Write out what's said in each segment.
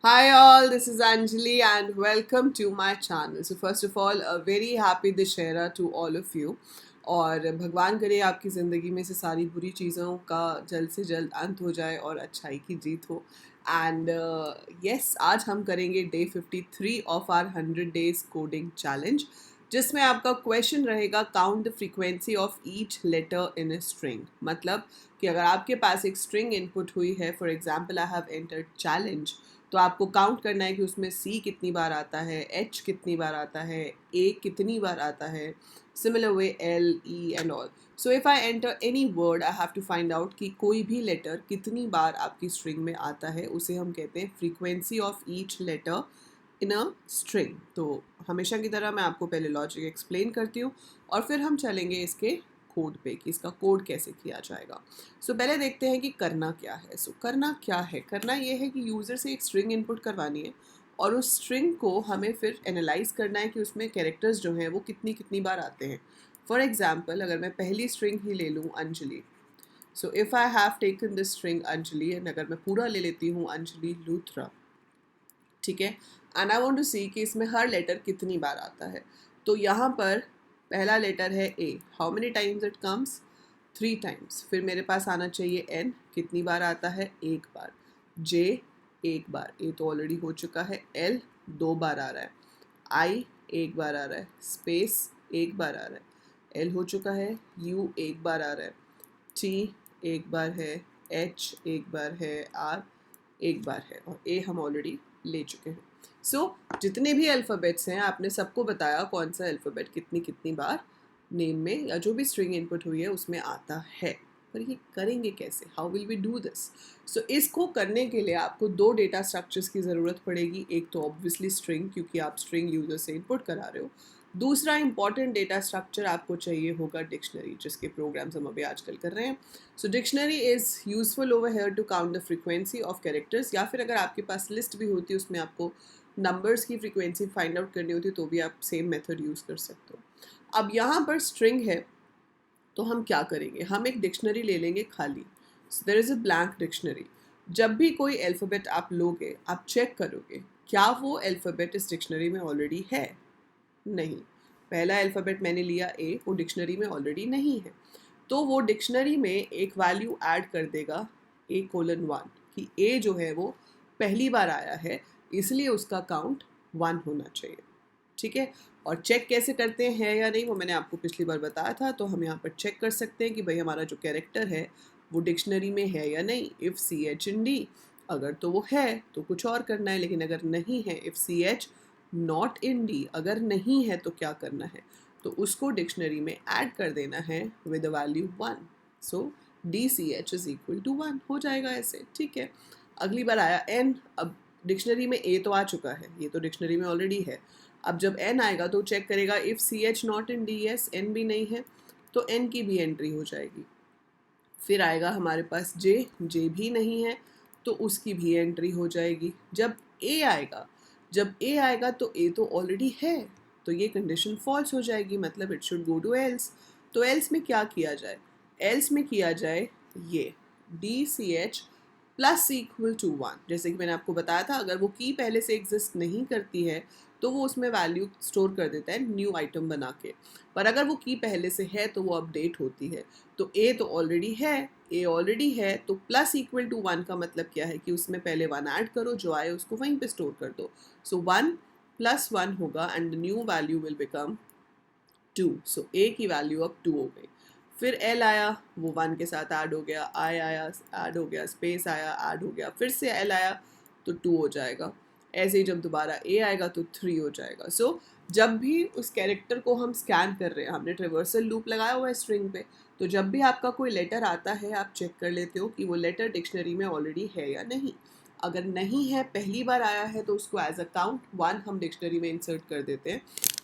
Hi all, this is Anjali and welcome to my channel. So first of all, a very happy Dussehra to all of you. और भगवान करे आपकी ज़िंदगी में से सारी बुरी चीज़ों का जल्द से जल्द अंत हो जाए और अच्छाई की जीत हो. एंड यस, आज हम करेंगे day 53 of our 100 days coding challenge, जिसमें आपका क्वेश्चन रहेगा count the frequency of each letter in a string. मतलब कि अगर आपके पास एक स्ट्रिंग इनपुट हुई है, for example I have entered challenge, तो आपको काउंट करना है कि उसमें सी कितनी बार आता है, एच कितनी बार आता है, ए कितनी बार आता है, similar way L E and all. So if I enter any word I have to find out कि कोई भी लेटर कितनी बार आपकी स्ट्रिंग में आता है. उसे हम कहते हैं frequency of each letter in a string. तो हमेशा की तरह मैं आपको पहले लॉजिक एक्सप्लेन करती हूँ और फिर हम चलेंगे इसके कोड पे कि इसका कोड कैसे किया जाएगा. सो पहले देखते हैं कि करना क्या है. करना क्या है, करना ये है कि यूज़र से एक स्ट्रिंग इनपुट करवानी है और उस स्ट्रिंग को हमें फिर एनालाइज करना है कि उसमें कैरेक्टर्स जो हैं वो कितनी कितनी बार आते हैं. फॉर एग्जाम्पल, अगर मैं पहली स्ट्रिंग ही ले लूँ अंजलि, सो if I have taken this string Anjali and अगर मैं पूरा ले लेती हूँ अंजलि लूथरा, ठीक है, एंड आई वांट टू सी कि इसमें हर लेटर कितनी बार आता है. तो यहाँ पर पहला लेटर है A. How many times it comes? 3 times. फिर मेरे पास आना चाहिए एन, कितनी बार आता है? एक बार. जे एक बार, ए तो ऑलरेडी हो चुका है. एल 2 बार आ रहा है. आई एक बार आ रहा है. स्पेस एक बार आ रहा है. एल हो चुका है. यू एक बार आ रहा है. टी एक बार है. एच एक बार है. आर एक बार है. और ए हम ऑलरेडी ले चुके हैं. जितने भी अल्फ़ाबेट्स हैं आपने सबको बताया कौन सा अल्फ़ाबेट कितनी कितनी बार नेम में या जो भी स्ट्रिंग इनपुट हुई है उसमें आता है. पर ये करेंगे कैसे? How will we do this? इसको करने के लिए आपको 2 डेटा स्ट्रक्चर्स की ज़रूरत पड़ेगी. एक तो ऑब्वियसली स्ट्रिंग, क्योंकि आप स्ट्रिंग यूज़र से इनपुट करा रहे हो. दूसरा इंपॉर्टेंट डेटा स्ट्रक्चर आपको चाहिए होगा डिक्शनरी, जिसके प्रोग्राम्स हम अभी आजकल कर रहे हैं. Dictionary is useful over here to count the frequency of characters, या फिर अगर आपके पास लिस्ट भी होती है उसमें आपको नंबर्स की फ्रीक्वेंसी फाइंड आउट करनी होती है तो भी आप सेम मेथड यूज़ कर सकते हो. अब यहाँ पर स्ट्रिंग है तो हम क्या करेंगे, हम एक डिक्शनरी ले लेंगे खाली. There is a blank dictionary. जब भी कोई अल्फ़ाबेट आप लोगे, आप चेक करोगे क्या वो अल्फ़ाबेट इस डिक्शनरी में ऑलरेडी है. नहीं. पहला अल्फ़ाबेट मैंने लिया ए, वो डिक्शनरी में ऑलरेडी नहीं है, तो वो डिक्शनरी में एक वैल्यू ऐड कर देगा A:1 कि ए जो है वो पहली बार आया है, इसलिए उसका काउंट 1 होना चाहिए. ठीक है. और चेक कैसे करते हैं या नहीं वो मैंने आपको पिछली बार बताया था. तो हम यहाँ पर चेक कर सकते हैं कि भाई हमारा जो कैरेक्टर है वो डिक्शनरी में है या नहीं. If C H in D, अगर तो वो है तो कुछ और करना है, लेकिन अगर नहीं है, if C H not in D, अगर नहीं है तो क्या करना है, तो उसको डिक्शनरी में ऐड कर देना है with value 1. So D C H is equal to 1 हो जाएगा ऐसे. ठीक है. अगली बार आया एन. अब डिक्शनरी में ए तो आ चुका है, ये तो डिक्शनरी में ऑलरेडी है. अब जब एन आएगा तो चेक करेगा if C H not in D, is in भी नहीं है तो एन की भी एंट्री हो जाएगी. फिर आएगा हमारे पास जे, जे भी नहीं है तो उसकी भी एंट्री हो जाएगी. जब ए आएगा तो ए तो ऑलरेडी है, तो ये कंडीशन फॉल्स हो जाएगी, मतलब it should go to else. तो एल्स में क्या किया जाए? एल्स में किया जाए ये D C H plus equal to 1. जैसे कि मैंने आपको बताया था, अगर वो की पहले से एग्जिस्ट नहीं करती है तो वो उसमें वैल्यू स्टोर कर देता है न्यू आइटम बना के. पर अगर वो की पहले से है तो वो अपडेट होती है. तो ए तो ऑलरेडी है, ए ऑलरेडी है तो प्लस इक्वल टू 1 का मतलब क्या है कि उसमें पहले 1 ऐड करो, जो आए उसको वहीं पे स्टोर कर दो. 1 प्लस 1 होगा and the new value will become 2. ए की वैल्यू अब 2 हो गई. फिर एल आया, वो 1 के साथ ऐड हो गया. आई आया, ऐड हो गया. स्पेस आया, ऐड हो गया. फिर से एल आया तो 2 हो जाएगा. ऐसे ही जब दोबारा ए आएगा तो 3 हो जाएगा. जब भी उस कैरेक्टर को हम स्कैन कर रहे हैं, हमने ट्रिवर्सल लूप लगाया हुआ है स्ट्रिंग पे, तो जब भी आपका कोई लेटर आता है आप चेक कर लेते हो कि वो लेटर डिक्शनरी में ऑलरेडी है या नहीं. अगर नहीं है, पहली बार आया है, तो उसको एज अ काउंट 1 हम डिक्शनरी में इंसर्ट कर देते हैं.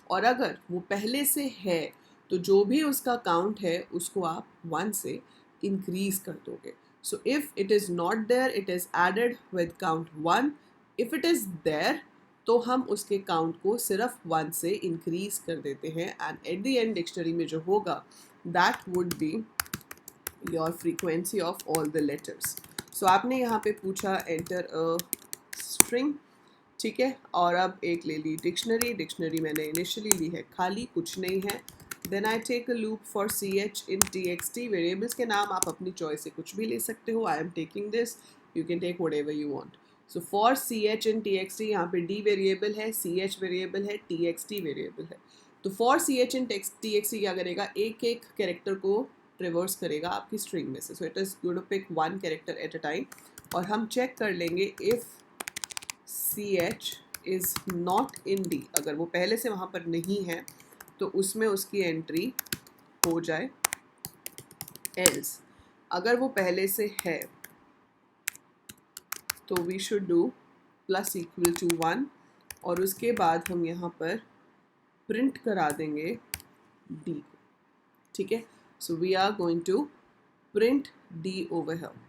और अगर वो पहले से है तो जो भी उसका काउंट है उसको आप 1 से इंक्रीज कर दोगे. If it is not there it is added with count 1. If it is there तो हम उसके काउंट को सिर्फ 1 से इंक्रीज कर देते हैं. And at the end dictionary में जो होगा that would be your frequency of all the letters. आपने यहाँ पे पूछा एंटर अ स्ट्रिंग स्ट्रिंग, ठीक है। और अब एक ले ली डिक्शनरी, डिक्शनरी मैंने इनिशियली ली है खाली, कुछ नहीं है। Then I take a loop for ch in txt। Variables के नाम आप अपनी चॉइस से कुछ भी ले सकते हो, I am taking this, you can take whatever you want. So for ch in txt, यहाँ पे d वेरिएबल है, ch वेरिएबल है, txt वेरिएबल है। तो फॉर ch इन txt क्या करेगा, एक एक कैरेक्टर को ट्रिवर्स करेगा आपकी स्ट्रिंग में से। So it is going to pick one character at a time. और हम चेक कर लेंगे if ch is not in d, अगर वो पहले से वहाँ पर नहीं है तो उसमें उसकी एंट्री हो जाए, एल्स अगर वो पहले से है तो we should do plus equal to 1, और उसके बाद हम यहाँ पर प्रिंट करा देंगे d को, ठीक है। So we are going to print d over here.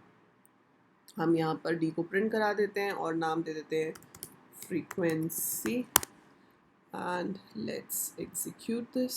हम यहाँ पर d को प्रिंट करा देते हैं और नाम दे देते हैं frequency, and let's execute this.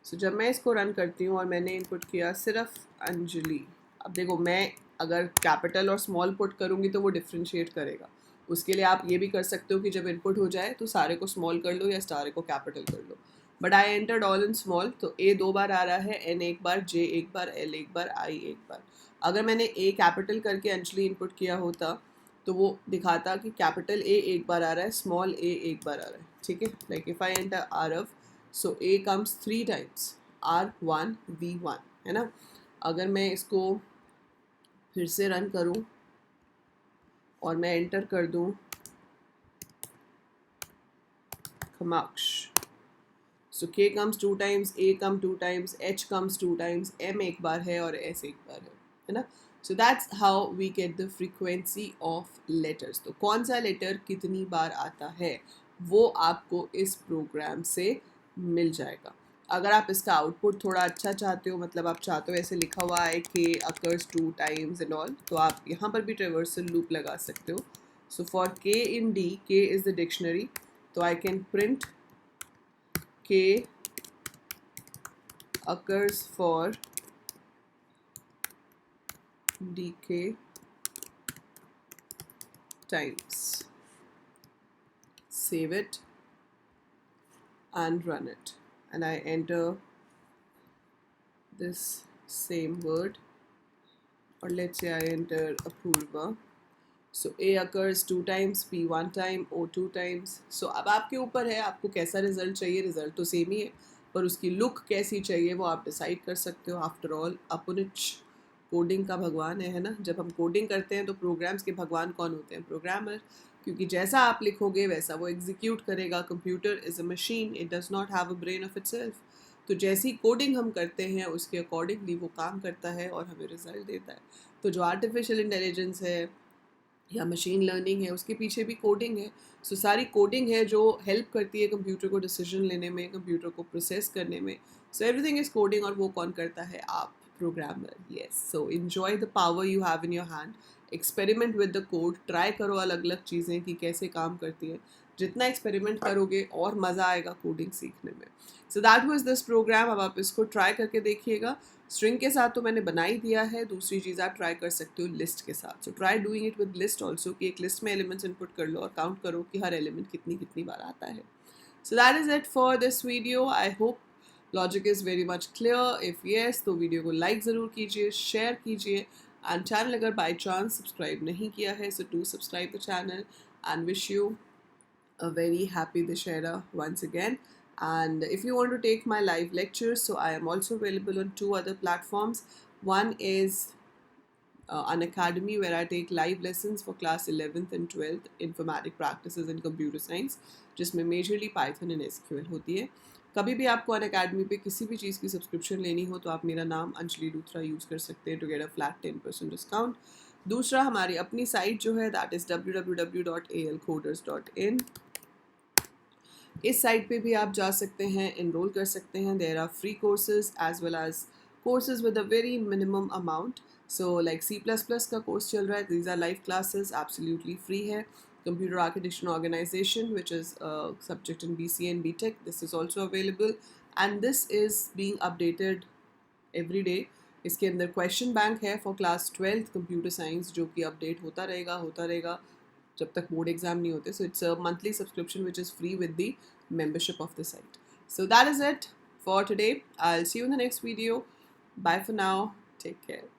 So जब मैं इसको रन करती हूँ और मैंने इनपुट किया सिर्फ अंजलि, अब देखो मैं अगर कैपिटल और स्मॉल पुट करूँगी तो वो डिफ्रेंशिएट करेगा। उसके लिए आप ये भी कर सकते हो कि जब इनपुट हो जाए तो सारे को स्मॉल कर लो या सारे को कैपिटल कर लो। But I entered all in small, तो ए 2 बार आ रहा है, एन एक बार, जे एक बार, एल एक बार, आई एक बार। अगर मैंने ए कैपिटल करके अंजलि इनपुट किया होता तो वो दिखाता कि कैपिटल ए एक बार आ रहा है, स्मॉल ए एक बार आ रहा है, ठीक है। Like if I enter Aarav, so A comes 3 times, R1 V1, है ना। अगर मैं इसको फिर से रन करूं और मैं एंटर कर दूं खमाक्ष, सो K comes 2 times, A come 2 times, H comes 2 times, M एक बार है और S एक बार है ना। So that's how we get the frequency of letters. तो कौन सा लेटर कितनी बार आता है वो आपको इस प्रोग्राम से मिल जाएगा। अगर आप इसका आउटपुट थोड़ा अच्छा चाहते हो, मतलब आप चाहते हो ऐसे लिखा हुआ है K occurs 2 times and all, तो आप यहाँ पर भी ट्रेवर्सल लूप लगा सकते हो। So for K in D, K is the dictionary, तो I can print K occurs for dk times. Save it and run it, and I enter this same word, or let's say I enter Apurva. So A occurs 2 times, P 1 time, O 2 times. So अब आपके ऊपर है आपको कैसा result चाहिए, result तो same ही है पर उसकी लुक कैसी चाहिए वो आप डिसाइड कर सकते हो। आफ्टर ऑल अपुनिच कोडिंग का भगवान है ना। जब हम कोडिंग करते हैं तो प्रोग्राम्स के भगवान कौन होते हैं, प्रोग्रामर, क्योंकि जैसा आप लिखोगे वैसा वो एग्जीक्यूट करेगा। Computer is a machine, it does not have a brain of itself. तो जैसी कोडिंग हम करते हैं उसके अकॉर्डिंगली वो काम करता है और हमें रिजल्ट देता है। तो जो आर्टिफिशियल इंटेलिजेंस है या मशीन लर्निंग है उसके पीछे भी कोडिंग है। सो सारी कोडिंग है जो हेल्प करती है कंप्यूटर को डिसीजन लेने में, कंप्यूटर को प्रोसेस करने में। सो एवरीथिंग इज कोडिंग, और वो कौन करता है, आप, programmer. Yes, so enjoy the power you have in your hand, experiment with the code, try करो अलग अलग चीज़ें कि कैसे काम करती है। जितना एक्सपेरिमेंट करोगे और मज़ा आएगा कोडिंग सीखने में। So that was this program. अब आप इसको ट्राई करके देखिएगा। स्ट्रिंग के साथ तो मैंने बना ही दिया है, दूसरी चीज़ आप ट्राई कर सकते हो लिस्ट के साथ। So try doing it with list also, कि एक लिस्ट में एलिमेंट्स इनपुट कर लो और काउंट करो कि हर एलिमेंट कितनी कितनी बार आता है। So that is it for this video. I hope logic is very much clear. If yes तो वीडियो को लाइक ज़रूर कीजिए, शेयर कीजिए, एंड चैनल अगर बाई चांस सब्सक्राइब नहीं किया है so do subscribe the channel, and wish you a very happy Dashera once again. And if you want to take my live lectures, so I am also available on 2 other platforms. One is an academy where I take live lessons for class 11th and 12th informatic practices in computer science, जिसमें majorly Python and SQL होती है। कभी भी आपको अन academy पे किसी भी चीज़ की सब्सक्रिप्शन लेनी हो तो आप मेरा नाम अंजलि लूथरा यूज़ कर सकते हैं to get a flat 10% discount. दूसरा, हमारी अपनी साइट जो है दैट इज़ www.alcoders.in। इस साइट पे भी आप जा सकते हैं, इनरोल कर सकते हैं। There are free courses as well as courses with a very minimum amount. So like C++ का कोर्स चल रहा है, these are live classes, absolutely free है। Computer architecture organisation which is subject in BCA and BTech, this is also available, and this is being updated every day इसके अंदर question bank है for class 12th computer science, जो कि update होता रहेगा जब तक बोर्ड एग्जाम नहीं होते. So it's a monthly subscription which is free with the membership of the site. So that is it for today. I'll see you in the next video. Bye for now. Take care.